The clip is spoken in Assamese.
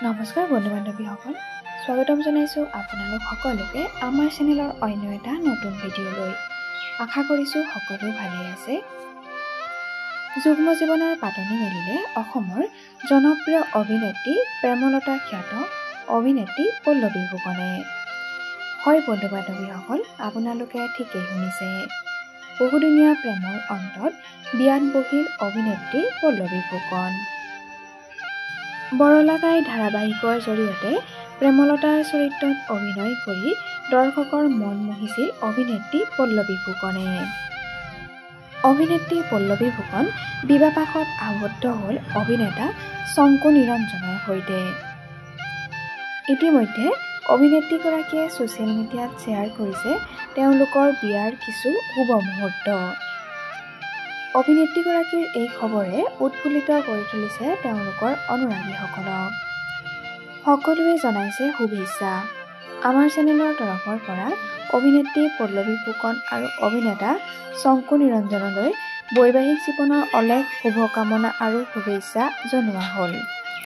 নমস্কাৰ বন্ধু বান্ধৱীসকল, স্বাগতম জনাইছোঁ আপোনালোক সকলোকে আমাৰ চেনেলৰ অন্য এটা নতুন ভিডিঅ'লৈ। আশা কৰিছোঁ সকলো ভালেই আছে। যুগ্ম জীৱনৰ পাতনি মেলিলে অসমৰ জনপ্ৰিয় অভিনেত্ৰী প্ৰেমলতা খ্যাত অভিনেত্ৰী পল্লৱী ফুকনে। হয় বন্ধু বান্ধৱীসকল, আপোনালোকে ঠিকেই শুনিছে। বহুদিনীয়া প্ৰেমৰ অন্তত বিয়াত বহিল অভিনেত্ৰী পল্লৱী ফুকন। বৰলাকাই ধাৰাবাহিকৰ জৰিয়তে প্ৰেমলতাৰ চৰিত্ৰত অভিনয় কৰি দৰ্শকৰ মন মোহিছিল অভিনেত্ৰী পল্লৱী ফুকনে। অভিনেত্ৰী পল্লৱী ফুকন বিবাহপাশত আবদ্ধ হ'ল অভিনেতা শংকু নিৰঞ্জনৰ সৈতে। ইতিমধ্যে অভিনেত্ৰীগৰাকীয়ে ছ'চিয়েল মিডিয়াত শ্বেয়াৰ কৰিছে তেওঁলোকৰ বিয়াৰ কিছু শুভ মুহূৰ্ত। অভিনেত্ৰীগৰাকীৰ এই খবৰে উৎফুল্লিত কৰি তুলিছে তেওঁলোকৰ অনুৰাগীসকলক। সকলোৱে জনাইছে শুভেচ্ছা। আমাৰ চেনেলৰ তৰফৰ পৰা অভিনেত্ৰী পল্লৱী ফুকন আৰু অভিনেতা শংকু নিৰঞ্জনলৈ বৈবাহিক জীৱনৰ অলেখ শুভকামনা আৰু শুভেচ্ছা জনোৱা হ'ল।